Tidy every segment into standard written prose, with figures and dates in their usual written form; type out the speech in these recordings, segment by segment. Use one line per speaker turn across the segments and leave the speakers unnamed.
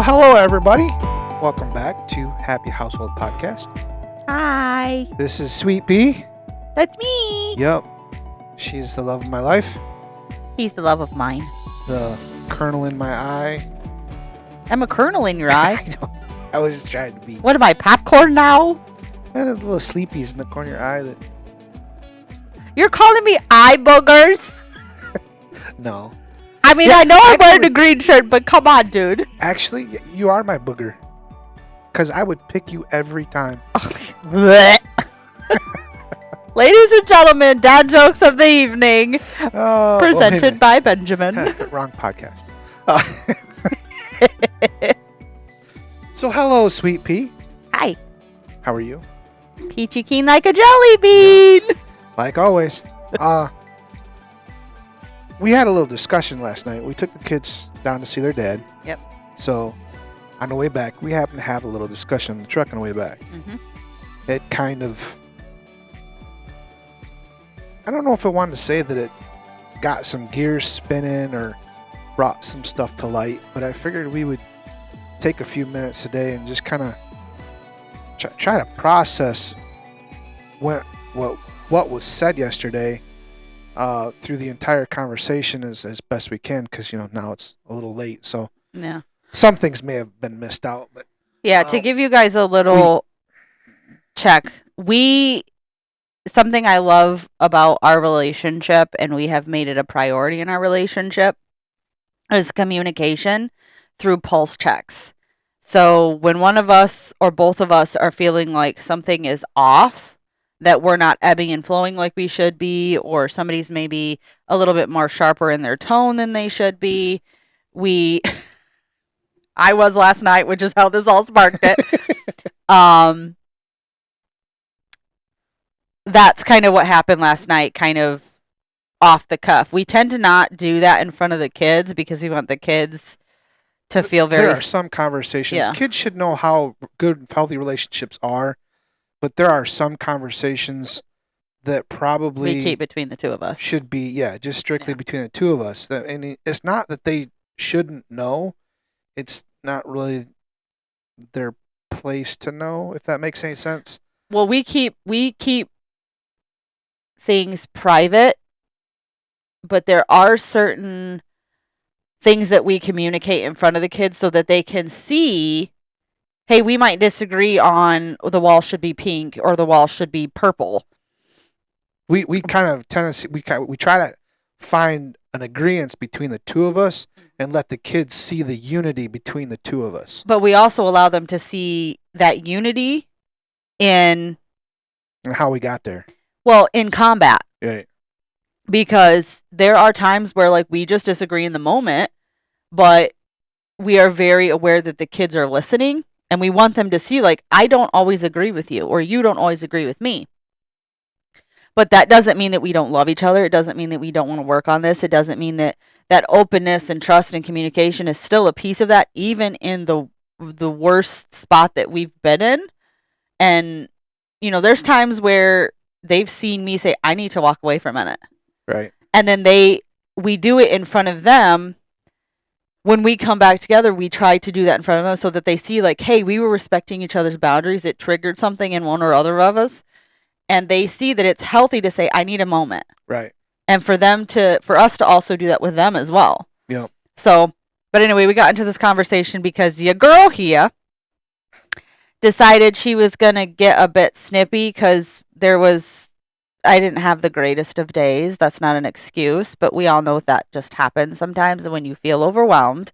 Well, hello, everybody. Welcome back to Happy Household Podcast.
Hi.
This is Sweet Pea.
That's me.
Yep. She's the love of my life,
He's the love of mine.
the kernel in my eye.
I'm a kernel in your eye.
I was just trying to be.
What am I, popcorn now?
The little sleepies in the corner of your eye that.
You're calling me eye boogers?
No.
I mean,
Yeah,
I know I'm wearing
actually-
a green shirt, but come on, dude.
Actually, you are my booger. Because I would pick you every time.
Blech. Ladies and gentlemen, dad jokes of the evening,
Oh,
presented by Benjamin.
Wrong podcast. So, hello, Sweet Pea.
Hi.
How are you?
Peachy keen like a jelly bean.
Like always. We had a little discussion last night. We took the kids down to see their dad.
Yep.
So, on the way back, we happened to have a little discussion in the truck on the way back.
Mm-hmm.
It kind of... I don't know if I wanted to say that it got some gears spinning or brought some stuff to light, but I figured we would take a few minutes today and just kind of try to process what was said yesterday through the entire conversation as best we can, because now it's a little late, so
Yeah.
some things may have been missed out. But
Yeah, to give you guys a little check, something I love about our relationship, and we have made it a priority in our relationship, is communication through pulse checks. So when one of us or both of us are feeling like something is off, that we're not ebbing and flowing like we should be, or somebody's maybe a little bit more sharper in their tone than they should be, I was last night, which is how this all sparked it. That's kind of what happened last night, kind of off the cuff. We tend to not do that in front of the kids because we want the kids to feel very...
There are some conversations.
Yeah.
Kids should know how good and healthy relationships are, but there are some conversations that probably
we keep between the two of us.
should be, just strictly
Yeah.
between the two of us. And it's not that they shouldn't know. It's not really their place to know, if that makes any sense.
Well, we keep things private, but there are certain things that we communicate in front of the kids so that they can see, hey, we might disagree on the wall should be pink or the wall should be purple.
We kind of we try to find an agreement between the two of us and let the kids see the unity between the two of us.
But we also allow them to see that unity in
And how we got there.
in combat.
Right.
Because there are times where like we just disagree in the moment, but we are very aware that the kids are listening, and we want them to see like, I don't always agree with you, or you don't always agree with me. But that doesn't mean that we don't love each other. It doesn't mean that we don't want to work on this. It doesn't mean that openness and trust and communication is still a piece of that, even in the worst spot that we've been in. And, there's times where they've seen me say, I need to walk away for a minute.
Right.
And then we do it in front of them. When we come back together, we try to do that in front of them so that they see like, hey, we were respecting each other's boundaries. It triggered something in one or other of us. And they see that it's healthy to say, I need a moment.
Right.
And for us to also do that with them as well.
Yeah.
So, but anyway, we got into this conversation because your girl here decided she was going to get a bit snippy because I didn't have the greatest of days. That's not an excuse, but we all know that just happens sometimes when you feel overwhelmed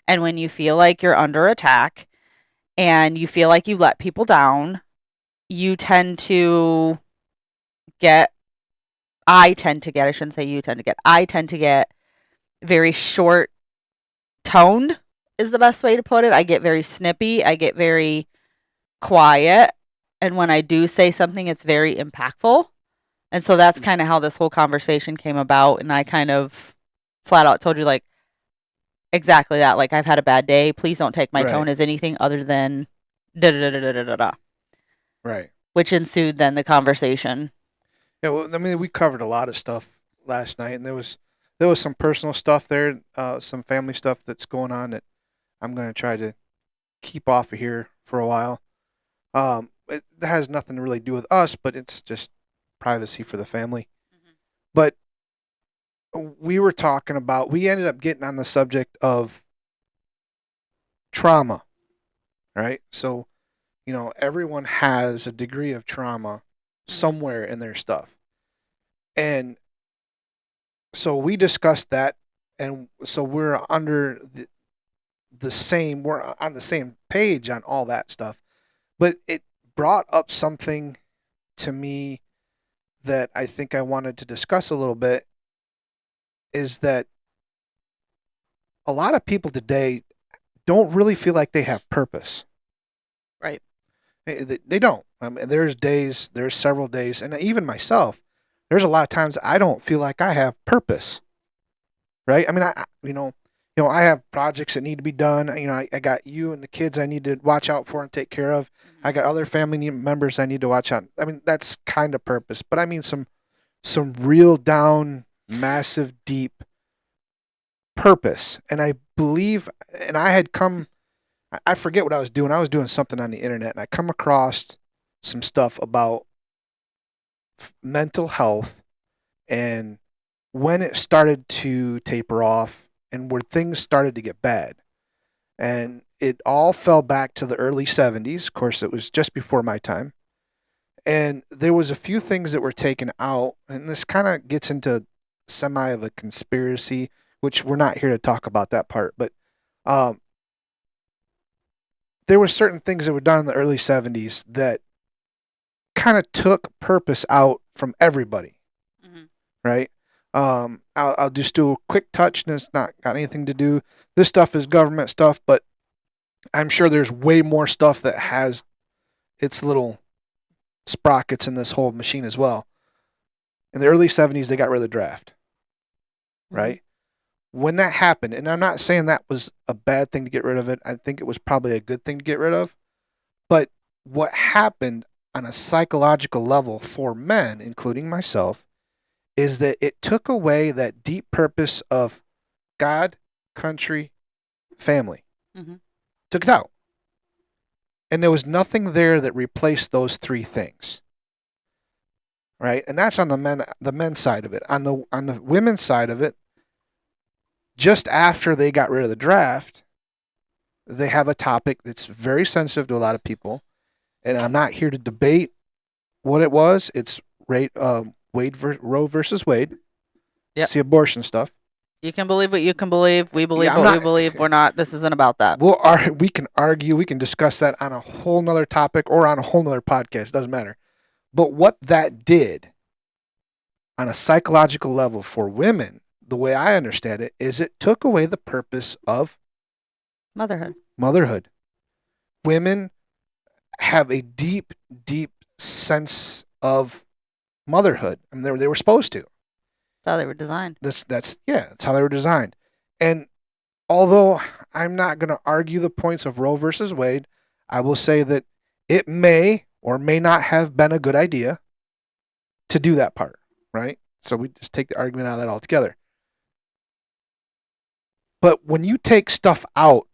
and when you feel like you're under attack and you feel like you let people down, I tend to get very short toned is the best way to put it. I get very snippy. I get very quiet. And when I do say something, it's very impactful. And so that's kind of how this whole conversation came about. And I kind of flat out told you, like, exactly that. Like, I've had a bad day. Please don't take my tone as anything other than da-da-da-da-da-da-da.
Right.
Which ensued then the conversation.
Yeah, well, I mean, we covered a lot of stuff last night, and there was some personal stuff there, some family stuff that's going on that I'm going to try to keep off of here for a while. It has nothing to really do with us, but it's just privacy for the family. But we ended up getting on the subject of trauma, right? So, everyone has a degree of trauma somewhere in their stuff. And so we discussed that. And so we're on the same page on all that stuff. But it brought up something to me that I think I wanted to discuss a little bit is that a lot of people today don't really feel like they have purpose.
Right.
They don't. I mean, there's several days, and even myself, there's a lot of times I don't feel like I have purpose. Right? I mean, I have projects that need to be done. I got you and the kids I need to watch out for and take care of. I got other family members I need to watch out. I mean, that's kind of purpose, but I mean some real down, massive, deep purpose. And I believe, and I had come, I forget what I was doing. I was doing something on the internet, and I come across some stuff about mental health and when it started to taper off and where things started to get bad. And it all fell back to the early 70s. Of course, it was just before my time. And there was a few things that were taken out, and this kind of gets into semi of a conspiracy, which we're not here to talk about that part, but um, there were certain things that were done in the early 70s that kind of took purpose out from everybody, right? I'll just do a quick touch, and it's not got anything to do. This stuff is government stuff, but I'm sure there's way more stuff that has its little sprockets in this whole machine as well. In the early 70s, they got rid of the draft, right? When that happened, and I'm not saying that was a bad thing to get rid of it, I think it was probably a good thing to get rid of. But what happened on a psychological level for men, including myself, is that it took away that deep purpose of God, country, family. Took it out. And there was nothing there that replaced those three things. Right? And that's on the men's side of it. On the women's side of it, just after they got rid of the draft, they have a topic that's very sensitive to a lot of people. And I'm not here to debate what it was. It's Roe versus Wade.
Yep.
It's the abortion stuff.
You can believe what you can believe. We believe we believe. We're not. This isn't about that.
We can argue. We can discuss that on a whole nother topic or on a whole nother podcast. Doesn't matter. But what that did on a psychological level for women, the way I understand it, is it took away the purpose of motherhood. Women have a deep, deep sense of motherhood. I mean, they were supposed to.
That's how they were designed.
That's how they were designed. And although I'm not going to argue the points of Roe versus Wade, I will say that it may or may not have been a good idea to do that part, right? So we just take the argument out of that altogether. But when you take stuff out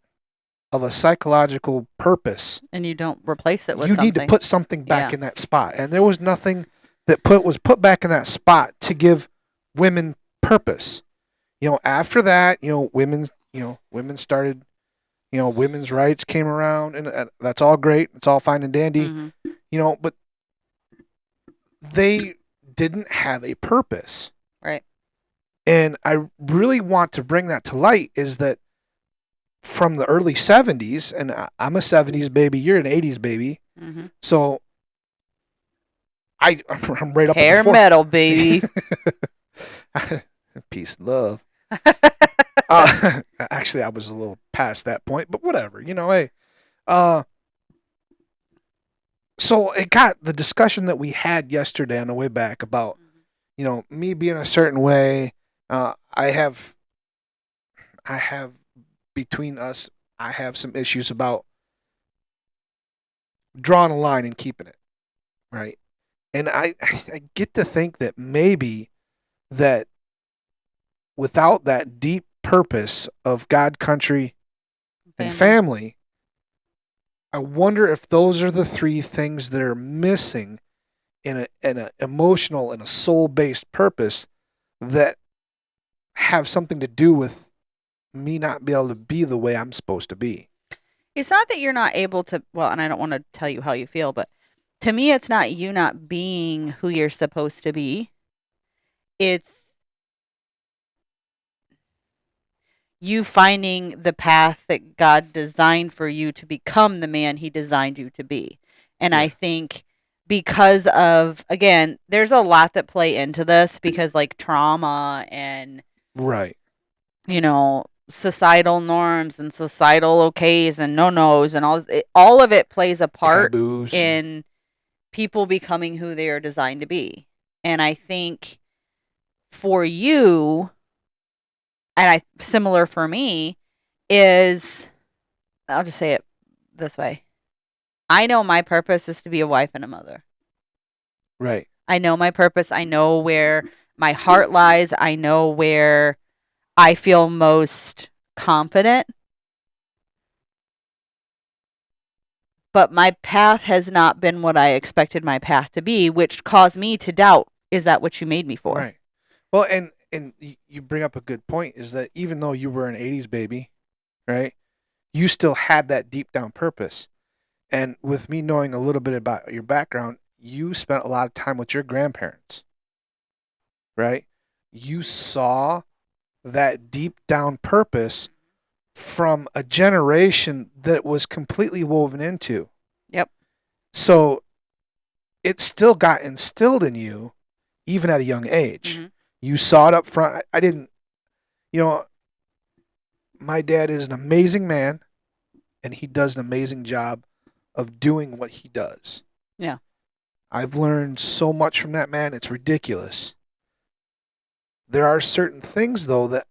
of a psychological purpose,
and you don't replace it with
you
something,
need to put something back in that spot. And there was nothing that was put back in that spot to give women purpose. After that, women started, women's rights came around, and that's all great. It's all fine and dandy, but they didn't have a purpose.
Right.
And I really want to bring that to light is that from the early 70s, and I'm a 70s baby, you're an 80s baby. So I'm right up
hair metal, baby.
Peace and love. Actually, I was a little past that point, but whatever. Hey. So it got the discussion that we had yesterday on the way back about, me being a certain way. I have between us, I have some issues about drawing a line and keeping it, right? And I get to think that maybe that without that deep purpose of God, country, and family, I wonder if those are the three things that are missing in a emotional and a soul based purpose that have something to do with me not be able to be the way I'm supposed to be.
It's not that you're not able to, well, and I don't want to tell you how you feel, but to me, it's not you not being who you're supposed to be. It's you finding the path that God designed for you to become the man he designed you to be. And I
Yeah.
think because of, again, there's a lot that play into this because like trauma and,
Right.
societal norms and societal okays and no-nos and all of it plays a part
Taboos.
in people becoming who they are designed to be. And I think for you, and similar for me, is I'll just say it this way. I know my purpose is to be a wife and a mother.
Right.
I know my purpose. I know where my heart lies. I know where I feel most confident. But my path has not been what I expected my path to be, which caused me to doubt, is that what you made me for?
Right. Well, and you bring up a good point is that even though you were an 80s baby, right? You still had that deep down purpose. And with me knowing a little bit about your background, you spent a lot of time with your grandparents, right? You saw that deep down purpose from a generation that was completely woven into.
Yep.
So it still got instilled in you even at a young age.
Mm-hmm.
You saw it up front. I didn't, you know, my dad is an amazing man and he does an amazing job of doing what he does.
Yeah.
I've learned so much from that man, it's ridiculous. There are certain things though that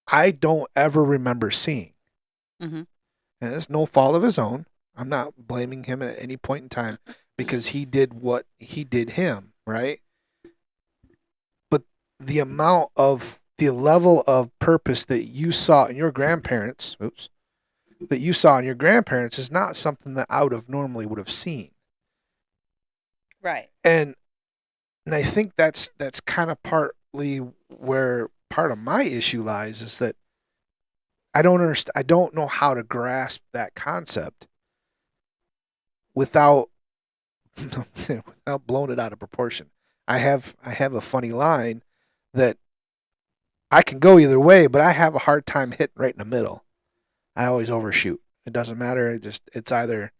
I don't ever remember seeing.
Mm-hmm.
And it's no fault of his own. I'm not blaming him at any point in time because he did what he did him, right? But the level of purpose that you saw in your grandparents, that you saw in your grandparents is not something that I would have normally would have seen.
Right.
And I think that's kind of partly where part of my issue lies is that I don't understand. I don't know how to grasp that concept without without blowing it out of proportion. I have a funny line that I can go either way, but I have a hard time hitting right in the middle. I always overshoot. It doesn't matter. It's either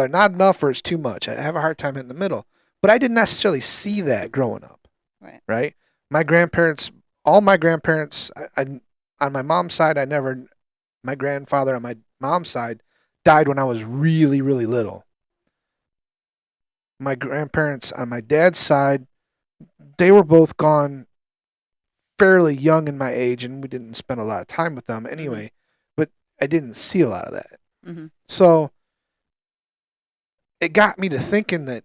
not enough or it's too much. I have a hard time hitting the middle. But I didn't necessarily see that growing up.
Right.
Right? My grandparents, all my grandparents, on my mom's side, my grandfather on my mom's side died when I was really, really little. My grandparents on my dad's side, they were both gone fairly young in my age, and we didn't spend a lot of time with them anyway. But I didn't see a lot of that.
Mm-hmm.
So it got me to thinking that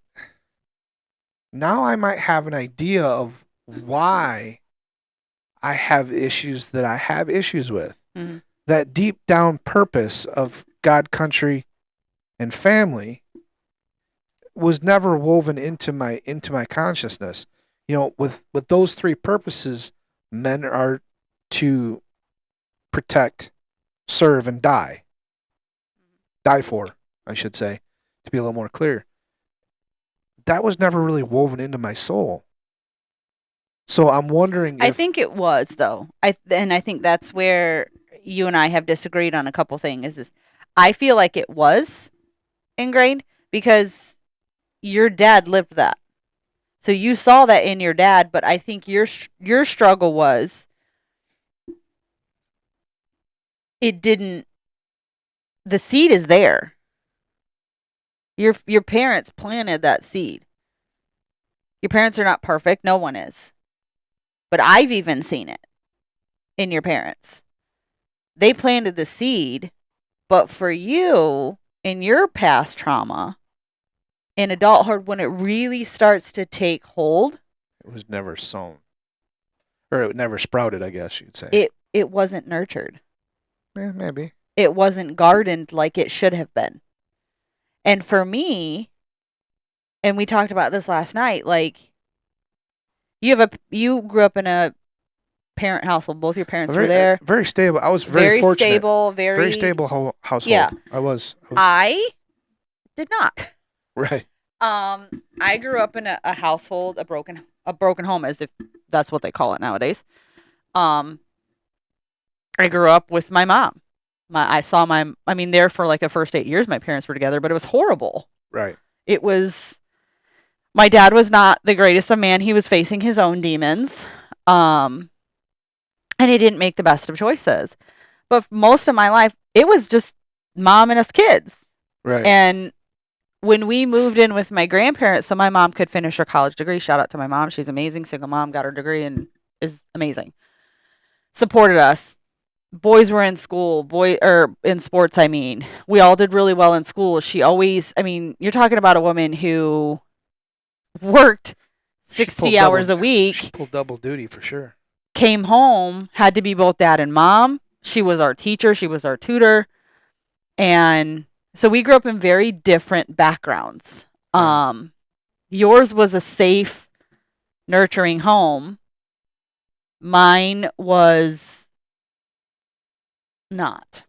now I might have an idea of why I have issues that I have issues with.
Mm-hmm.
That deep down purpose of God, country, and family was never woven into my consciousness. With those three purposes, men are to protect, serve, and die. Die for, I should say, to be a little more clear. That was never really woven into my soul. So I'm wondering
I
if
think it was though. I think that's where you and I have disagreed on a couple things. Is I feel like it was ingrained because your dad lived that, so you saw that in your dad. But I think your struggle was it didn't. The seed is there. Your parents planted that seed. Your parents are not perfect. No one is. But I've even seen it in your parents. They planted the seed, but for you, in your past trauma, in adulthood, when it really starts to take hold,
it was never sown, or it never sprouted, I guess you'd say.
it wasn't nurtured.
Yeah, maybe.
it wasn't gardened like it should have been. And for me, and we talked about this last night, like you grew up in a parent household. Both your parents were there.
Very stable. I was
Very
fortunate.
stable,
Very stable household.
Yeah.
I was.
I did not.
Right.
I grew up in a household, a broken home, as if that's what they call it nowadays. I grew up with my mom. I mean, there for like the first 8 years, my parents were together, but it was horrible.
Right.
It was, my dad was not the greatest of man. He was facing his own demons. And he didn't make the best of choices. But most of my life, it was just mom and us kids.
Right.
And when we moved in with my grandparents, so my mom could finish her college degree. Shout out to my mom. She's amazing. Single mom, got her degree and is amazing. Supported us. Boys were in school, in sports, I mean. We all did really well in school. She always, I mean, you're talking about a woman who worked 60 hours a week.
She pulled double duty for sure.
Came home, had to be both dad and mom. She was our teacher. She was our tutor. And so we grew up in very different backgrounds. Yours was a safe, nurturing home. Mine was not.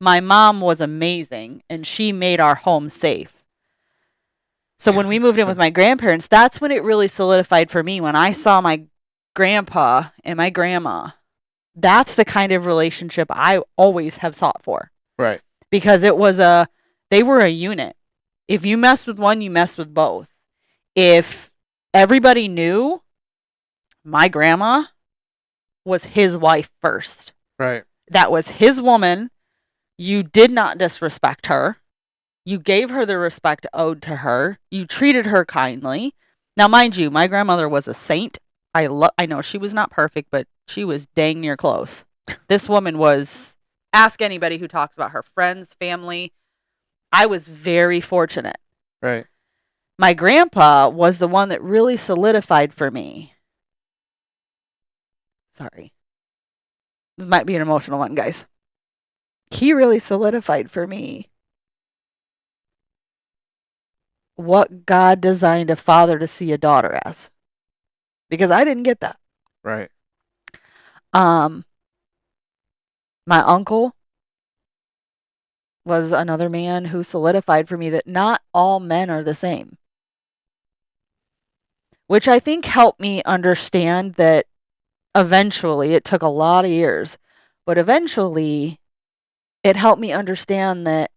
My mom was amazing, and she made our home safe. So when we moved in with my grandparents, that's when it really solidified for me. When I saw my grandpa and my grandma, that's the kind of relationship I always have sought for.
Right.
Because they were a unit. If you messed with one, you messed with both. If everybody knew, my grandma was his wife first.
Right.
That was his woman. You did not disrespect her. You gave her the respect owed to her. You treated her kindly. Now, mind you, my grandmother was a saint. I know she was not perfect, but she was dang near close. This woman was, ask anybody who talks about her friends, family. I was very fortunate.
Right.
My grandpa was the one that really solidified for me. Sorry. This might be an emotional one, guys. He really solidified for me what God designed a father to see a daughter as. Because I didn't get that.
Right.
My uncle was another man who solidified for me that not all men are the same. Which I think helped me understand that eventually, it took a lot of years, but eventually it helped me understand that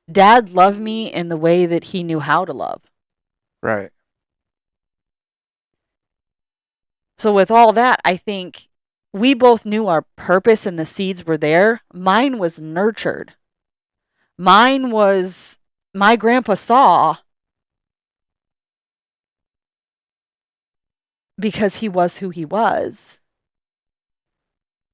Dad loved me in the way that he knew how to love.
Right.
So with all that, I think we both knew our purpose and the seeds were there. Mine was nurtured. Mine was, my grandpa saw, because he was who he was.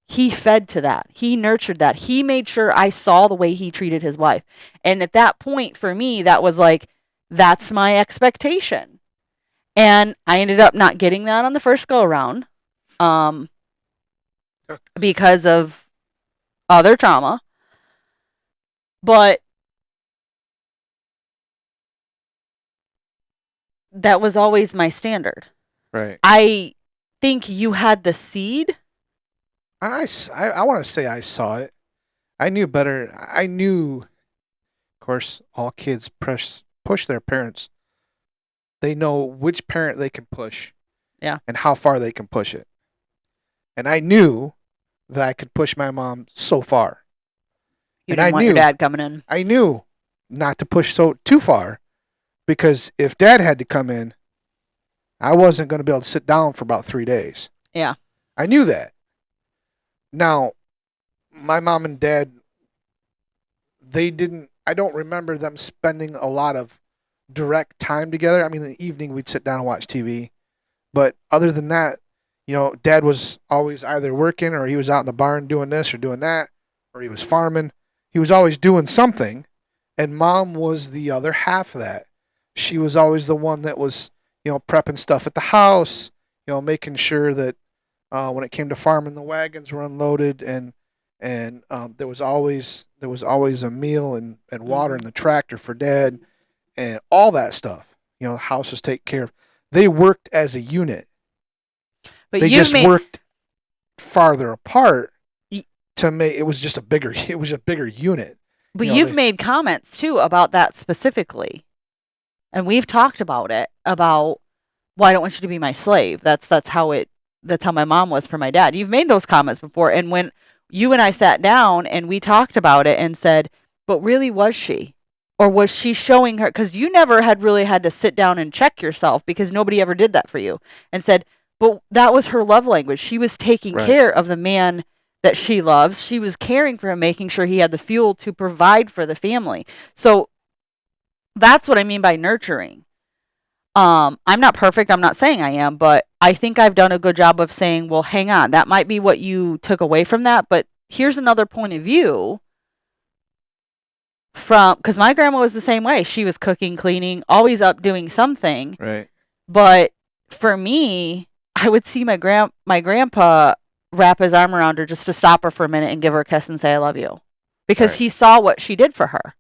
He fed to that. He nurtured that. He made sure I saw the way he treated his wife. And at that point, for me, that was like, that's my expectation. And I ended up not getting that on the first go around because of other trauma. But that was always my standard.
Right.
I think you had the seed.
I want to say I saw it. I knew better. I knew, of course, all kids push their parents. They know which parent they can push.
Yeah.
And how far they can push it. And I knew that I could push my mom so far.
You didn't want your dad coming in.
I knew not to push too far, because if Dad had to come in, I wasn't going to be able to sit down for about 3 days.
Yeah.
I knew that. Now, my mom and dad, I don't remember them spending a lot of direct time together. I mean, in the evening we'd sit down and watch TV. But other than that, Dad was always either working, or he was out in the barn doing this or doing that, or he was farming. He was always doing something. And Mom was the other half of that. She was always the one that was, prepping stuff at the house, making sure that when it came to farming, the wagons were unloaded and and there was always a meal and water in
Mhm.
the tractor for Dad, and all that stuff. You know, the house was taken care of. They worked as a unit.
But
They
you've
just
made
worked farther apart
y-
to make it was just a bigger it was a bigger unit.
but
You know,
you've
they
made comments too about that specifically. And we've talked about it about, well, I don't want you to be my slave. That's how my mom was for my dad. You've made those comments before, and when you and I sat down and we talked about it and said, but really, was she? Or was she showing her, because you never had really had to sit down and check yourself because nobody ever did that for you, and said, but that was her love language. She was taking
right.
care of the man that she loves. She was caring for him, making sure he had the fuel to provide for the family. So that's what I mean by nurturing. I'm not perfect. I'm not saying I am, but I think I've done a good job of saying, well, hang on, that might be what you took away from that, but here's another point of view from, because my grandma was the same way. She was cooking, cleaning, always up doing something.
Right.
But for me, I would see my grandpa wrap his arm around her just to stop her for a minute and give her a kiss and say, I love you. Because
Right.
he saw what she did for her.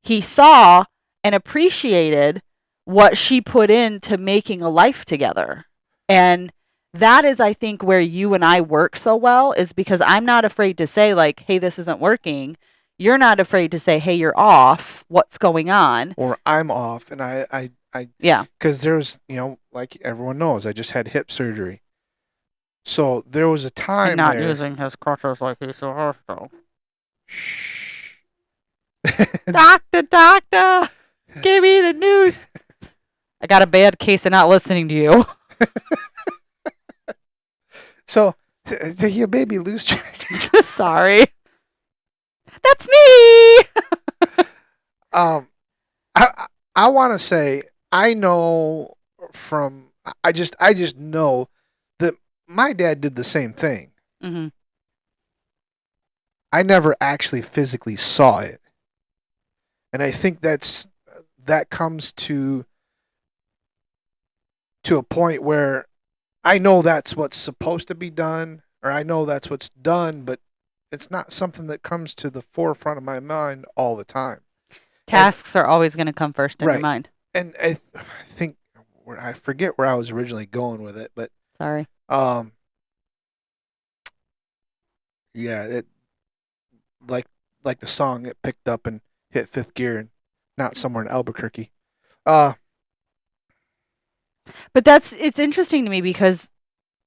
He saw and appreciated what she put into making a life together. And that is, I think, where you and I work so well, is because I'm not afraid to say, like, hey, this isn't working. You're not afraid to say, hey, you're off. What's going on?
Or I'm off, and
Yeah.
because there's, you know, like everyone knows, I just had hip surgery. So there was a
And
time
not
there.
using his crutches like he's supposed to.
Shh.
Doctor, give me the news. I got a bad case of not listening to you.
So did your baby lose track?
Sorry. That's me.
um, I want to say I know from I just know that my dad did the same thing.
Mm-hmm.
I never actually physically saw it, and I think that comes to a point where I know that's what's supposed to be done, or I know that's what's done, but it's not something that comes to the forefront of my mind all the time. And
Tasks are always going to come first in your
right,
mind.
and I think I forget where I was originally going with it, but
Sorry.
um, yeah, it like like the song it picked up and hit fifth gear and not somewhere in Albuquerque. Uh,
But it's interesting to me because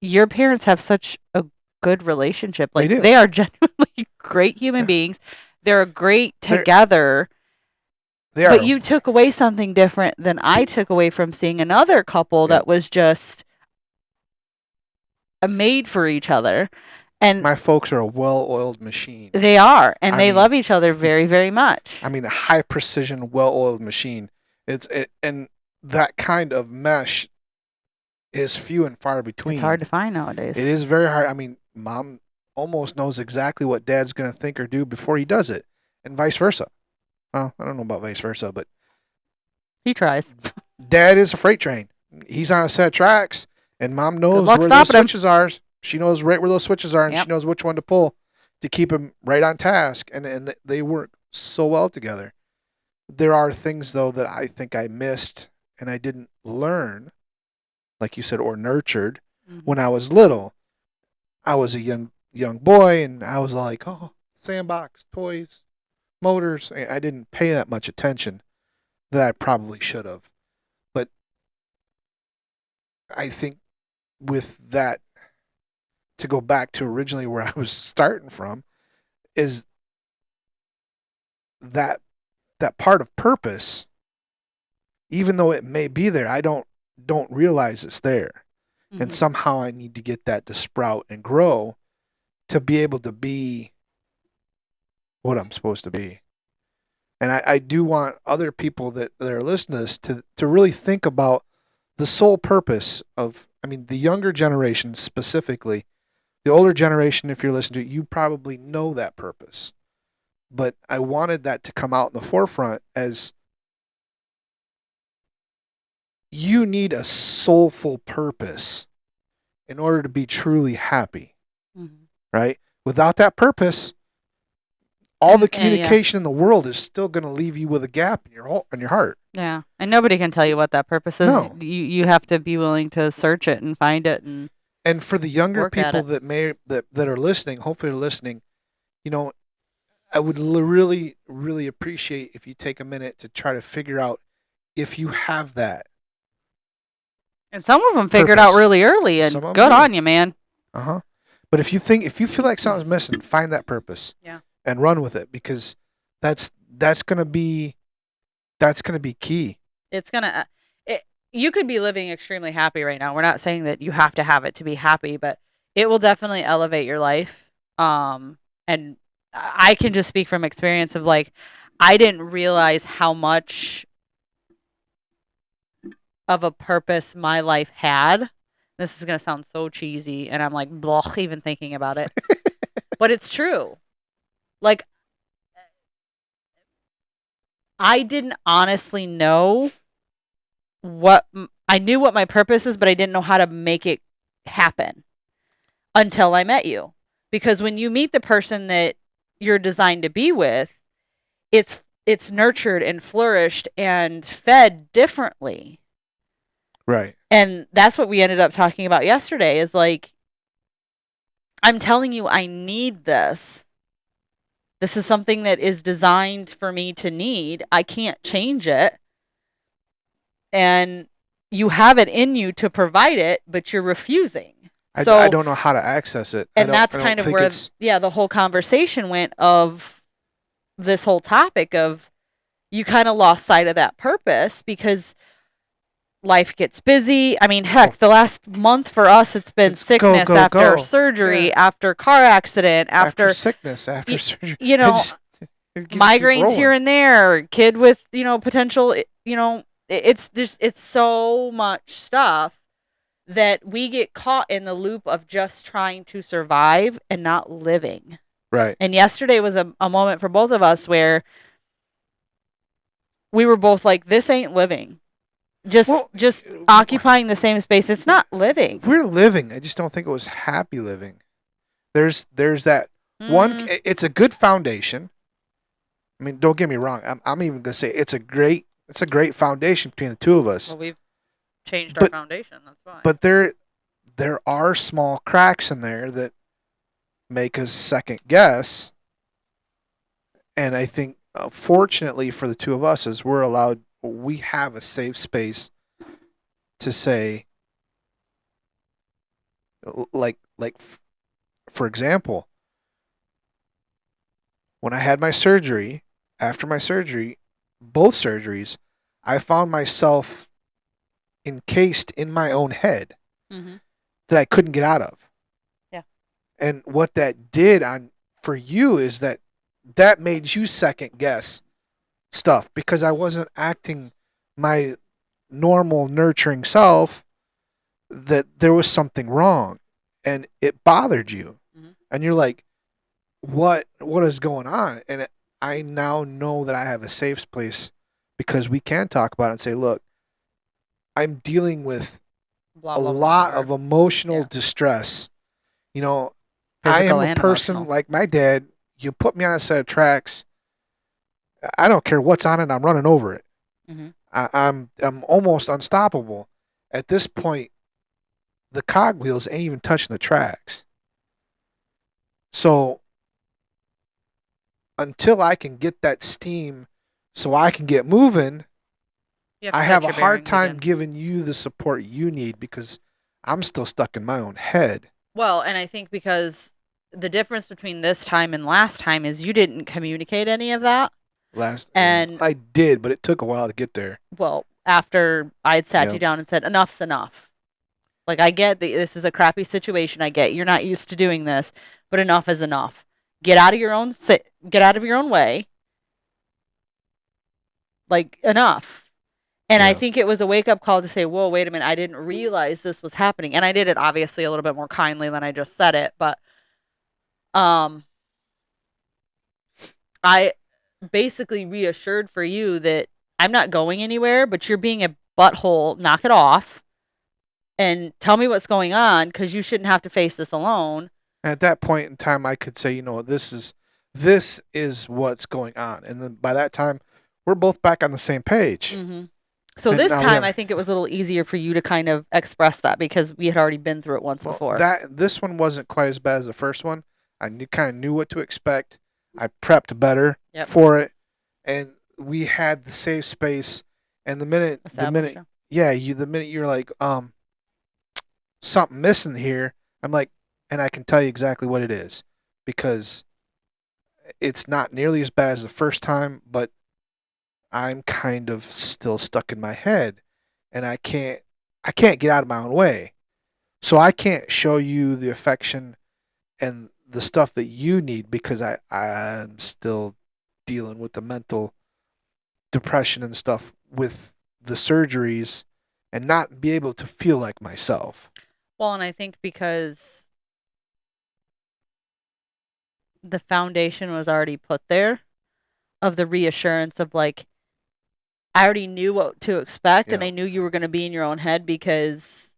your parents have such a good relationship.
they
Like,
do.
they are genuinely great human
Yeah.
beings. They're great
They're
together.
they
But
are
you took away something different than I took away from seeing another couple
Yep.
that was just made for each other. And
My folks are a well-oiled machine.
they are. And
I
they
mean,
love each other very, very much.
I mean, a high precision, well-oiled machine. And that kind of mesh is few and far between.
It's hard to find nowadays.
It is very hard. I mean, mom almost knows exactly what dad's going to think or do before he does it, and vice versa. Well, I don't know about vice versa, but
He tries.
dad is a freight train. He's on a set of tracks, and mom knows
luck
where those
stopping him.
switches are. She knows right where those switches are, and
Yep.
she knows which one to pull to keep him right on task. And they work so well together. There are things though that I think I missed and I didn't learn, like you said, or nurtured when I was little. I was a young boy, and I was like, oh, sandbox, toys, motors. I didn't pay that much attention that I probably should have. But I think with that, to go back to originally where I was starting from, is that that part of purpose, even though it may be there, I don't realize it's there. And somehow I need to get that to sprout and grow to be able to be what I'm supposed to be. And I do want other people that are listening to this to really think about the sole purpose of, I mean, the younger generation specifically. The older generation, if you're listening to it, you probably know that purpose. But I wanted that to come out in the forefront as you need a soulful purpose in order to be truly happy, right? Without that purpose, all the
And- yeah.
communication in the world is still going to leave you with a gap in your heart.
Yeah. And nobody can tell you what that purpose is.
No.
You have to be willing to search it and find it.
And for the younger
Work at
people that are listening, hopefully are listening, you know, I would really, really appreciate if you take a minute to try to figure out if you have that.
And some of them figured out
Purpose.
really early, and
Some of 'em
good
do.
on you, man.
Uh-huh. But if you feel like something's missing, find that purpose.
Yeah.
And run with it, because that's going to be key.
It's gonna. You could be living extremely happy right now. We're not saying that you have to have it to be happy, but it will definitely elevate your life. And I can just speak from experience of like, I didn't realize how much of a purpose my life had. This is gonna sound so cheesy, and I'm like, blah, even thinking about it. But it's true. Like, I didn't honestly know I knew what my purpose is, but I didn't know how to make it happen until I met you. Because when you meet the person that you're designed to be with, it's nurtured and flourished and fed differently.
Right.
And that's what we ended up talking about yesterday is like, I'm telling you, I need this. This is something that is designed for me to need. I can't change it. And you have it in you to provide it, but you're refusing.
I don't know how to access it.
And that's kind of where, the whole conversation went of this whole topic of you kind of lost sight of that purpose because life gets busy. I mean, heck, the last month for us, it's been sickness after surgery, after car accident, after
sickness, after surgery.
You know, migraines here and there, kid with, potential, it's so much stuff that we get caught in the loop of just trying to survive and not living.
Right.
And yesterday was a moment for both of us where we were both like, this ain't living. Just occupying the same space. It's not living.
We're living. I just don't think it was happy living. There's that one. It's a good foundation. I mean, don't get me wrong. I'm even gonna say it's a great foundation between the two of us.
Well, we've changed our foundation. That's why.
But there are small cracks in there that make us second guess. And I think, fortunately for the two of us, is we have a safe space to say, like for example, when I had my surgery, after my surgery, both surgeries, I found myself encased in my own head that I couldn't get out of.
Yeah.
And what that did for you is that made you second guess stuff, because I wasn't acting my normal nurturing self, that there was something wrong and it bothered you. And you're like, what is going on? And I now know that I have a safe place because we can talk about it and say, look, I'm dealing with a lot of emotional distress. Physical, I am a person emotional. Like my dad. You put me on a set of tracks, I don't care what's on it. I'm running over it. I'm almost unstoppable. At this point, the cogwheels ain't even touching the tracks. So until I can get that steam so I can get moving, I have a hard time giving you the support you need because I'm still stuck in my own head.
Well, and I think because the difference between this time and last time is you didn't communicate any of that. And
I did, but it took a while to get there.
Well, after I had sat you down and said, enough's enough. Like, I get that this is a crappy situation. I get you're not used to doing this, but enough is enough. Get out of your own way. Like, enough. And I think it was a wake-up call to say, whoa, wait a minute, I didn't realize this was happening. And I did it, obviously, a little bit more kindly than I just said it. But I basically reassured for you that I'm not going anywhere, but you're being a butthole. Knock it off. And tell me what's going on, because you shouldn't have to face this alone.
And at that point in time, I could say, this is this is what's going on. And then by that time, we're both back on the same page.
Mm-hmm. So
And
this
now we
time, I
have,
think it was a little easier for you to kind of express that because we had already been through it once
well,
before.
that this one wasn't quite as bad as the first one. I kind of knew what to expect. I prepped better
Yep.
for it, and we had the safe space. And
Established.
the minute you're like, something missing here, I'm like, and I can tell you exactly what it is, because it's not nearly as bad as the first time, but I'm kind of still stuck in my head, and I can't get out of my own way. So I can't show you the affection and the stuff that you need because I'm still dealing with the mental depression and stuff with the surgeries and not be able to feel like myself.
Well, and I think because the foundation was already put there of the reassurance of like, I already knew what to expect and
Yeah.
I knew you were going to be in your own head because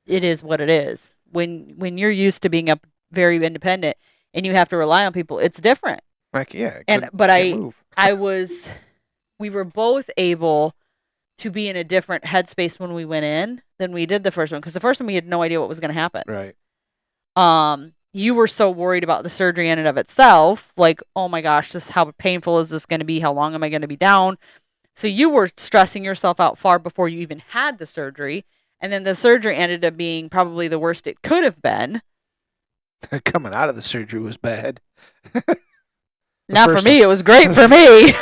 it is what it is. When you're used to being up very independent and you have to rely on people, it's different.
Like, yeah,
And
couldn't
but
can't move.
I was we were both able to be in a different headspace when we went in than we did the first one because the first one we had no idea what was going to happen.
Right.
You were so worried about the surgery in and of itself, like, oh my gosh, this how painful is this going to be? How long am I going to be down? So you were stressing yourself out far before you even had the surgery. And then the surgery ended up being probably the worst it could have been.
Coming out of the surgery was bad.
Not for
first
me,
one.
it was great for me.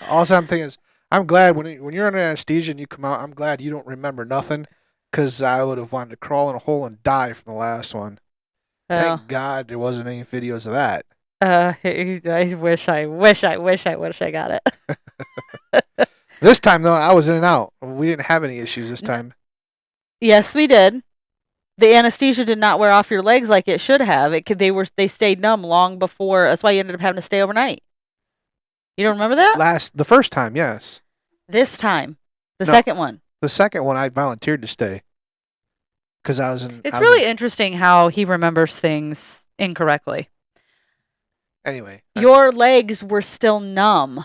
All I'm thinking is, I'm glad when you're under anesthesia and you come out, I'm glad you don't remember nothing, because I would have wanted to crawl in a hole and die from the last one.
uh,
Thank God there wasn't any videos of that.
I wish I got it.
This time though, I was in and out. We didn't have any issues this time.
Yes, we did. The anesthesia did not wear off your legs like it should have. They stayed numb long before. That's why you ended up having to stay overnight. You don't remember that?
The first time, yes.
This time, the
No,
second one.
the second one I volunteered to stay because I was in.
It's
I was
really
in.
interesting how he remembers things incorrectly.
Anyway,
Your legs were still numb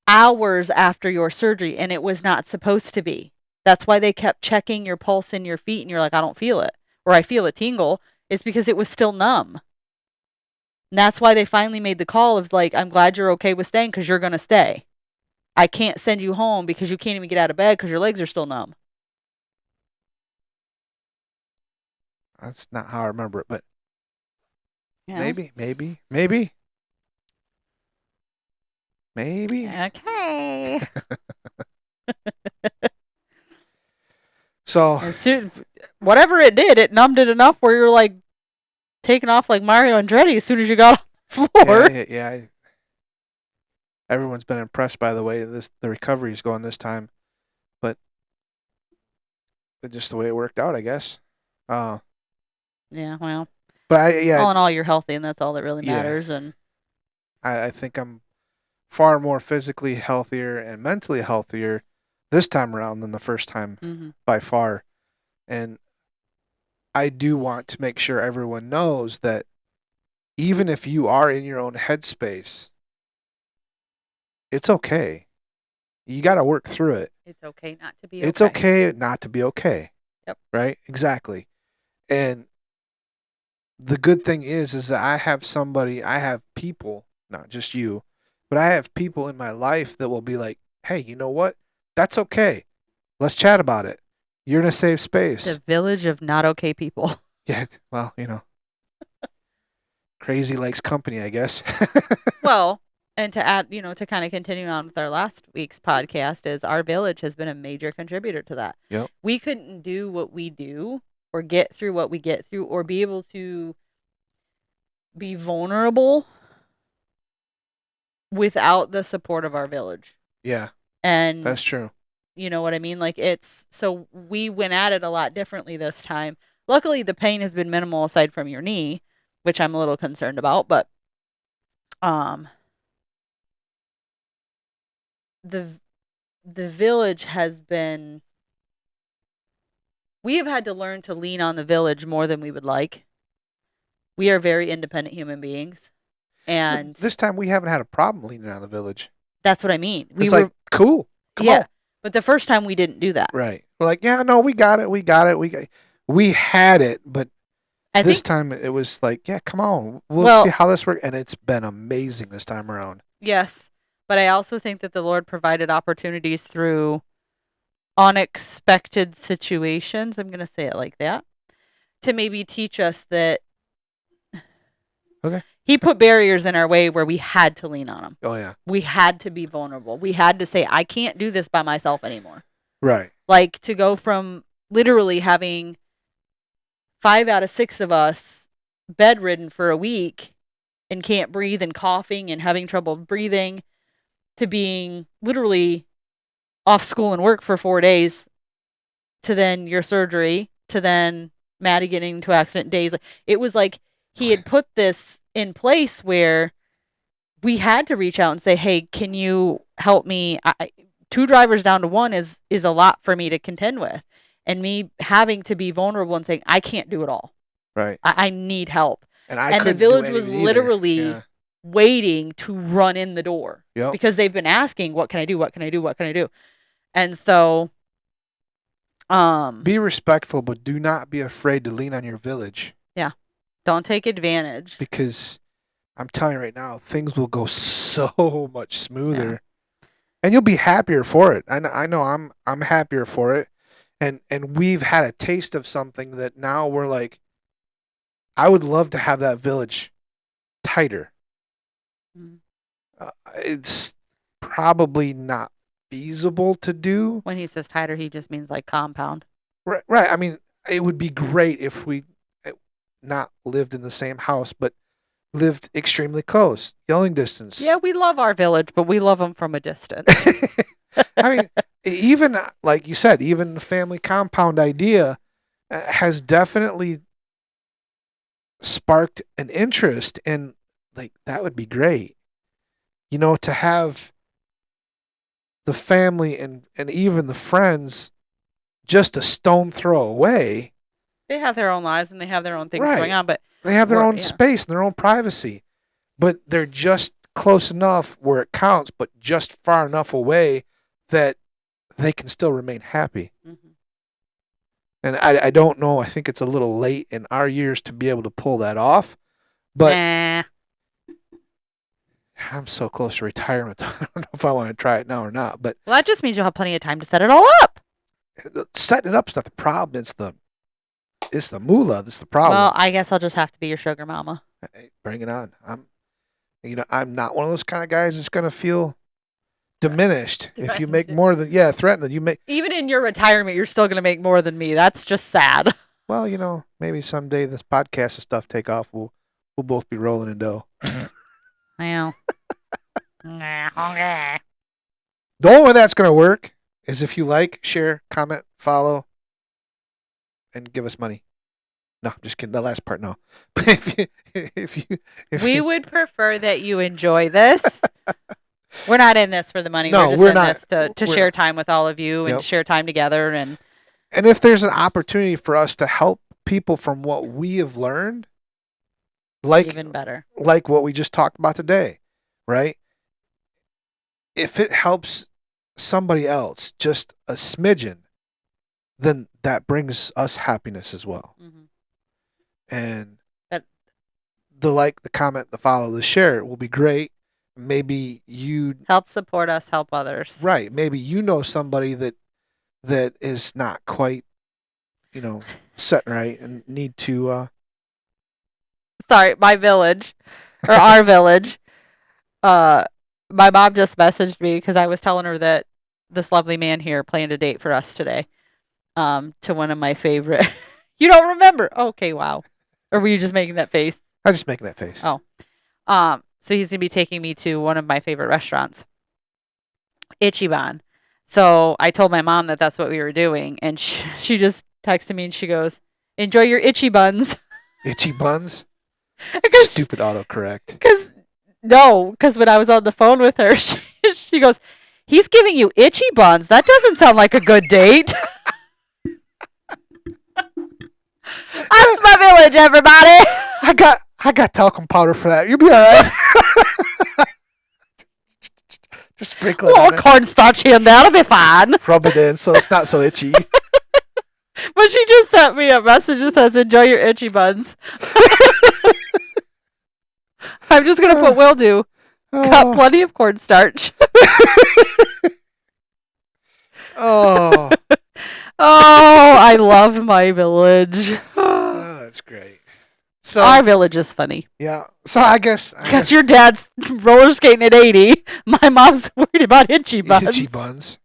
hours after your surgery, and it was not supposed to be. That's why they kept checking your pulse in your feet, and you're like, I don't feel it, or I feel a tingle. It's because it was still numb. And that's why they finally made the call of like, I'm glad you're okay with staying because you're going to stay. I can't send you home because you can't even get out of bed because your legs are still numb.
that's not how I remember it, but
Yeah.
maybe.
Okay.
So
As soon, whatever it did, it numbed it enough where you're like taking off like Mario Andretti as soon as you got on the floor.
yeah. Everyone's been impressed by the way the recovery is going this time, but just the way it worked out, I guess. Uh,
Yeah, well,
but
all in all, you're healthy, and that's all that really
Yeah.
matters. And
I think I'm far more physically healthier and mentally healthier this time around than the first time
mhm.
by far. And I do want to make sure everyone knows that even if you are in your own headspace, it's okay. You got to work through it.
It's okay not to be
It's okay not to be okay.
Yep.
Right? Exactly. And the good thing is that I have people, not just you, but I have people in my life that will be like, "Hey, you know what? That's okay. Let's chat about it. You're in a safe space."
The village of not okay people.
Yeah, well, crazy likes company, I guess.
Well, and to add, to kind of continue on with our last week's podcast, is our village has been a major contributor to that.
Yep.
We couldn't do what we do or get through what we get through or be able to be vulnerable without the support of our village.
Yeah,
And
that's true.
you know what I mean? Like so we went at it a lot differently this time. Luckily the pain has been minimal aside from your knee, which I'm a little concerned about, but um the the village has been we have had to learn to lean on the village more than we would like. We are very independent human beings. And
this time we haven't had a problem leaning on the village.
that's what I mean.
It's like, cool. Come on.
But the first time we didn't do that.
Right. We're like, yeah, no, we got it. We had it, but this time it was like, yeah, come on. We'll see how this works. And it's been amazing this time around.
Yes. But I also think that the Lord provided opportunities through unexpected situations. I'm going to say it like that. To maybe teach us that He put barriers in our way where we had to lean on Him.
Oh, yeah.
We had to be vulnerable. We had to say, I can't do this by myself anymore.
Right.
Like, to go from literally having 5 out of 6 of us bedridden for a week and can't breathe and coughing and having trouble breathing to being literally off school and work for 4 days to then your surgery to then Maddie getting into accident days. It was like He had put this in place where we had to reach out and say, hey, can you help me? 2 drivers down to 1 is a lot for me to contend with. And me having to be vulnerable and saying, I can't do it all.
Right.
I need help.
And
the village was literally waiting to run in the door.
Yep.
Because they've been asking, what can I do? What can I do? What can I do? And so
be respectful, but do not be afraid to lean on your village.
Yeah. Don't take advantage.
Because I'm telling you right now, things will go so much smoother. Yeah. And you'll be happier for it. I know I'm happier for it. And we've had a taste of something that now we're like, I would love to have that village tighter. It's probably not feasible to do.
When he says tighter, he just means like compound.
Right. I mean, it would be great if we not lived in the same house, but lived extremely close, yelling distance.
Yeah, we love our village, but we love them from a distance.
I mean, even like you said, even the family compound idea has definitely sparked an interest, and like that would be great. You know, to have the family and even the friends just a stone throw away.
They have their own lives and they have their own things going on, but
they have their own space and their own privacy. But they're just close enough where it counts, but just far enough away that they can still remain happy. Mm-hmm. And I don't know. I think it's a little late in our years to be able to pull that off. But I'm so close to retirement. I don't know if I want to try it now or not. But
well, that just means you'll have plenty of time to set it all up.
Setting it up is not the problem. It's the moolah that's the problem.
Well, I guess I'll just have to be your sugar mama.
Hey, bring it on. I'm not one of those kind of guys that's gonna feel diminished if you make more than threatened. You make
even in your retirement, you're still gonna make more than me. That's just sad.
Well, maybe someday this podcast and stuff take off. We'll both be rolling in dough.
Well,
okay. The only way that's gonna work is if you like, share, comment, follow, and give us money. No, I'm just kidding. The last part, no. But if
we would prefer that you enjoy this. We're not in this for the money.
No,
we're just in this to share time with all of you and share time together. And
if there's an opportunity for us to help people from what we have learned, like
even better,
like what we just talked about today, right? If it helps somebody else just a smidgen, then that brings us happiness as well. Mm-hmm. And the comment, the follow, the share will be great. Maybe you
help support us, help others.
Right. Maybe somebody that is not quite, set right and need to.
Sorry, my village or our village. My mom just messaged me because I was telling her that this lovely man here planned a date for us today. To one of my favorite. You don't remember? Okay, wow. Or were you just making that face?
I was just making that face.
Oh. So he's gonna be taking me to one of my favorite restaurants, Ichiban. So I told my mom that that's what we were doing, and she just texted me and she goes, "Enjoy your itchy buns."
Itchy buns? Stupid autocorrect.
Because when I was on the phone with her, she goes, "He's giving you itchy buns. That doesn't sound like a good date." That's my village, everybody.
I got talcum powder for that. You'll be all right. Just sprinkle
A
it on
little
it.
cornstarch here and that'll be fine.
Rub it in so it's not so itchy.
But she just sent me a message that says, enjoy your itchy buns. I'm just going to put will do. Got plenty of cornstarch.
Oh.
Oh, I love my village.
Oh, that's great. So
Our village is funny.
yeah. So I guess
Because your dad's roller skating at 80. My mom's worried about itchy buns.
itchy buns.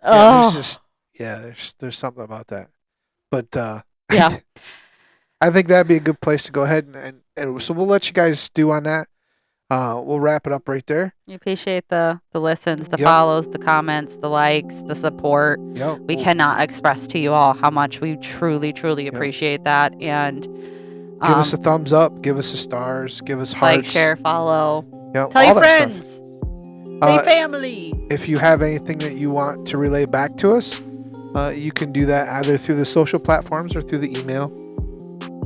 Yeah,
Oh,
there's something about that. But
yeah.
I think that'd be a good place to go ahead and so we'll let you guys do on that. We'll wrap it up right there.
We appreciate the listens, the
Yep.
follows, the comments, the likes, the support.
Yep.
We cannot express to you all how much we truly, truly
Yep.
appreciate that. And
Give us a thumbs up, give us a stars, give us hearts.
like, share, follow.
Yep,
Tell
all
your
that
friends.
stuff.
Tell your family.
If you have anything that you want to relay back to us, you can do that either through the social platforms or through the email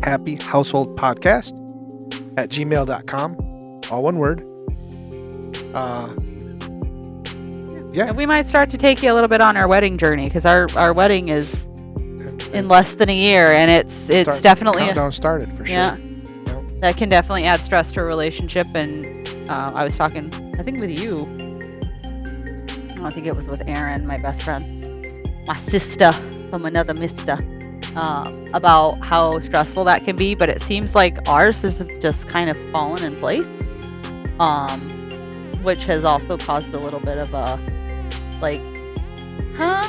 happyhouseholdpodcast@gmail.com. All one word. Yeah.
And we might start to take you a little bit on our wedding journey because our wedding is in less than a year, and it's definitely
countdown started for sure.
yeah.
Yep.
That can definitely add stress to a relationship. And I was talking, I think with you. I think it was with Erin, my best friend, my sister from another mister, about how stressful that can be. But it seems like ours has just kind of fallen in place, which has also caused a little bit of a like, huh?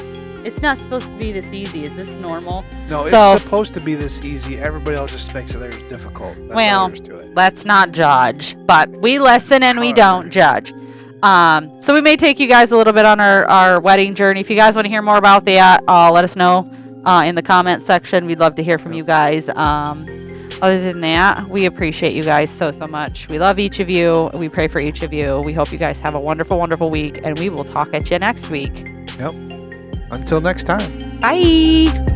It's not supposed to be this easy. Is this normal?
No,
So-
it's supposed to be this easy. Everybody else just makes it theirs difficult. That's
Well,
all there is to it.
Let's not judge, but we listen and we don't judge. So we may take you guys a little bit on our wedding journey. If you guys want to hear more about that, let us know in the comment section. We'd love to hear from you guys. Other than that, we appreciate you guys so much. We love each of you. We pray for each of you. We hope you guys have a wonderful, wonderful week, and we will talk at you next week.
Yep. Until next time.
Bye.